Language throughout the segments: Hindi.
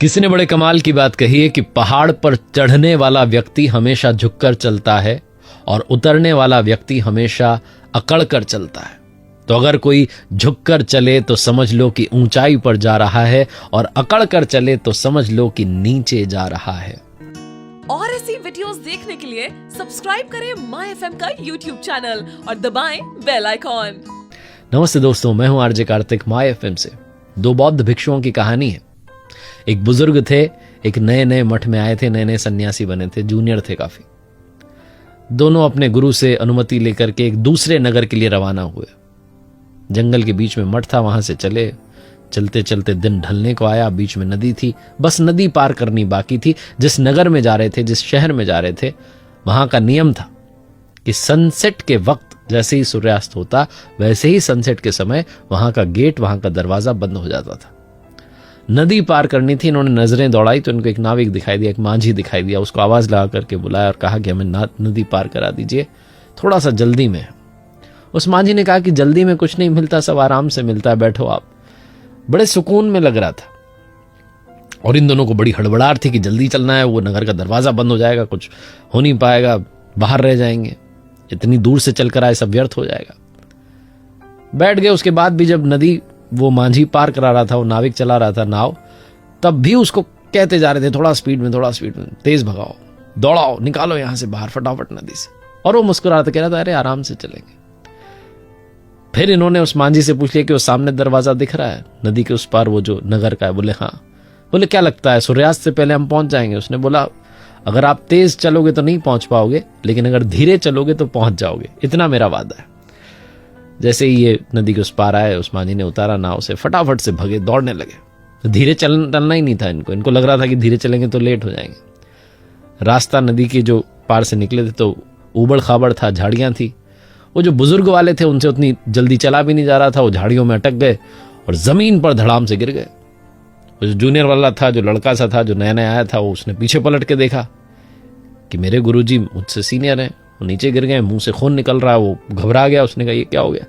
किसी ने बड़े कमाल की बात कही है कि पहाड़ पर चढ़ने वाला व्यक्ति हमेशा झुककर चलता है और उतरने वाला व्यक्ति हमेशा अकड़कर चलता है। तो अगर कोई झुककर चले तो समझ लो कि ऊंचाई पर जा रहा है और अकड़कर चले तो समझ लो कि नीचे जा रहा है। और ऐसी वीडियोस देखने के लिए सब्सक्राइब करें माय एफएम का यूट्यूब चैनल और दबाएं बेल आइकॉन। नमस्ते दोस्तों, मैं हूं आरजे कार्तिक। माय एफएम से दो बौद्ध भिक्षुओं की कहानी है। एक बुजुर्ग थे, एक नए नए मठ में आए थे, नए नए सन्यासी बने थे, जूनियर थे काफी। दोनों अपने गुरु से अनुमति लेकर के एक दूसरे नगर के लिए रवाना हुए। जंगल के बीच में मठ था, वहां से चले। चलते चलते दिन ढलने को आया, बीच में नदी थी, बस नदी पार करनी बाकी थी। जिस नगर में जा रहे थे, जिस शहर में जा रहे थे, वहां का नियम था कि सनसेट के वक्त जैसे ही सूर्यास्त होता वैसे ही सनसेट के समय वहां का गेट, वहां का दरवाजा बंद हो जाता था। नदी पार करनी थी। इन्होंने नजरें दौड़ाई तो इनको एक नाविक दिखाई दिया, एक मांझी दिखाई दिया। उसको आवाज लगा करके बुलाया और कहा कि हमें नदी पार करा दीजिए, थोड़ा सा जल्दी में है। उस मांझी ने कहा कि जल्दी में कुछ नहीं मिलता, सब आराम से मिलता है, बैठो आप। बड़े सुकून में लग रहा था और इन दोनों को बड़ी हड़बड़ाहट थी कि जल्दी चलना है, वो नगर का दरवाजा बंद हो जाएगा, कुछ हो नहीं पाएगा, बाहर रह जाएंगे, इतनी दूर से चलकर आए, सब व्यर्थ हो जाएगा। बैठ गए। उसके बाद भी जब नदी वो मांझी पार करा रहा था, वो नाविक चला रहा था नाव, तब भी उसको कहते जा रहे थे थोड़ा स्पीड में, थोड़ा स्पीड में, तेज भगाओ, दौड़ाओ, निकालो यहां से बाहर फटाफट नदी से। और वो मुस्कुरा रहा था, कह रहा था अरे आराम से चलेंगे। फिर इन्होंने उस मांझी से पूछ लिया कि वो सामने दरवाजा दिख रहा है नदी के उस पार, वो जो नगर का है? बोले हाँ। बोले क्या लगता है सूर्यास्त से पहले हम पहुंच जाएंगे? उसने बोला अगर आप तेज चलोगे तो नहीं पहुंच पाओगे, लेकिन अगर धीरे चलोगे तो पहुंच जाओगे, इतना मेरा वादा है। जैसे ही ये नदी के उस पार आए, उस मांझी ने उतारा नाव से, फटाफट से भगे, दौड़ने लगे। धीरे चलना ही नहीं था इनको लग रहा था कि धीरे चलेंगे तो लेट हो जाएंगे। रास्ता नदी के जो पार से निकले थे तो उबड़ खाबड़ था, झाड़ियां थी। वो जो बुजुर्ग वाले थे उनसे उतनी जल्दी चला भी नहीं जा रहा था, वो झाड़ियों में अटक गए और जमीन पर धड़ाम से गिर गए। वो जो जूनियर वाला था, जो लड़का सा था, जो नया नया आया था, वो उसने पीछे पलट के देखा कि मेरे गुरुजी मुझसे सीनियर हैं। वो नीचे गिर गए, मुंह से खून निकल रहा है। वो घबरा गया, उसने कहा ये क्या हो गया?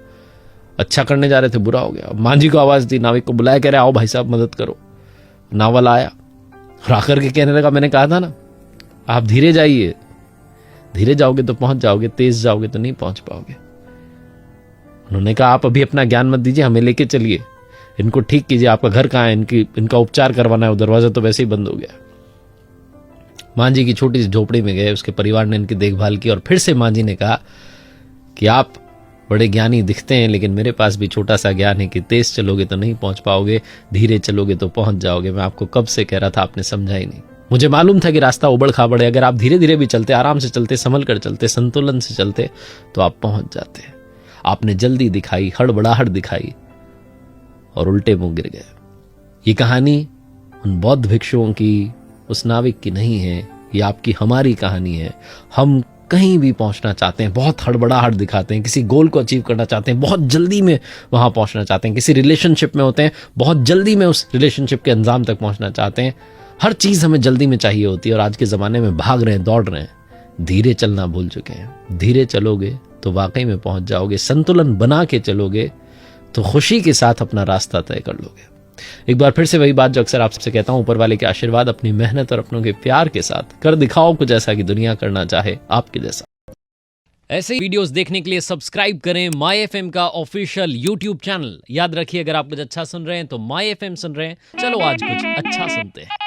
अच्छा करने जा रहे थे, बुरा हो गया। मांझी को आवाज दी, नाविक को बुलाया, कह रहे आओ भाई साहब मदद करो। नावल आया और आकर के कहने लगा मैंने कहा था ना आप धीरे जाइए, धीरे जाओगे तो पहुंच जाओगे, तेज जाओगे तो नहीं पहुंच पाओगे। उन्होंने कहा आप अभी अपना ज्ञान मत दीजिए, हमें लेके चलिए, इनको ठीक कीजिए, आपका घर कहाँ है, इनका उपचार करवाना है, वो दरवाजा तो वैसे ही बंद हो गया। मांझी की छोटी सी झोपड़ी में गए, उसके परिवार ने इनकी देखभाल की और फिर से मांझी ने कहा कि आप बड़े ज्ञानी दिखते हैं, लेकिन मेरे पास भी छोटा सा ज्ञान है कि तेज चलोगे तो नहीं पहुंच पाओगे, धीरे चलोगे तो पहुंच जाओगे। मैं आपको कब से कह रहा था, आपने समझा ही नहीं। मुझे मालूम था कि रास्ता उबड़ खाबड़ है, अगर आप धीरे धीरे भी चलते, आराम से चलते, संभल कर चलते, संतुलन से चलते तो आप पहुंच जाते। आपने जल्दी दिखाई, हड़बड़ाहट दिखाई और उल्टे मुंह गिर गए। ये कहानी उन बौद्ध भिक्षुओं की, उस नाविक की नहीं है, ये आपकी हमारी कहानी है। हम कहीं भी पहुंचना चाहते हैं, बहुत हड़बड़ाहट दिखाते हैं, किसी गोल को अचीव करना चाहते हैं, बहुत जल्दी में वहां पहुंचना चाहते हैं, किसी रिलेशनशिप में होते हैं, बहुत जल्दी में उस रिलेशनशिप के अंजाम तक पहुंचना चाहते हैं। हर चीज हमें जल्दी में चाहिए होती है और आज के जमाने में भाग रहे हैं, दौड़ रहे हैं, धीरे चलना भूल चुके हैं। धीरे चलोगे तो वाकई में पहुंच जाओगे, संतुलन बना के चलोगे तो खुशी के साथ अपना रास्ता तय कर लोगे। एक बार फिर से वही बात जो अक्सर आपसे कहता हूं, ऊपर वाले के आशीर्वाद, अपनी मेहनत और अपनों के प्यार के साथ कर दिखाओ कुछ ऐसा कि दुनिया करना चाहे आपके जैसा। ऐसे ही वीडियोस देखने के लिए सब्सक्राइब करें माय एफएम का ऑफिशियल यूट्यूब चैनल। याद रखिए अगर आप कुछ अच्छा सुन रहे हैं तो माय एफएम सुन रहे हैं। चलो आज कुछ अच्छा सुनते हैं।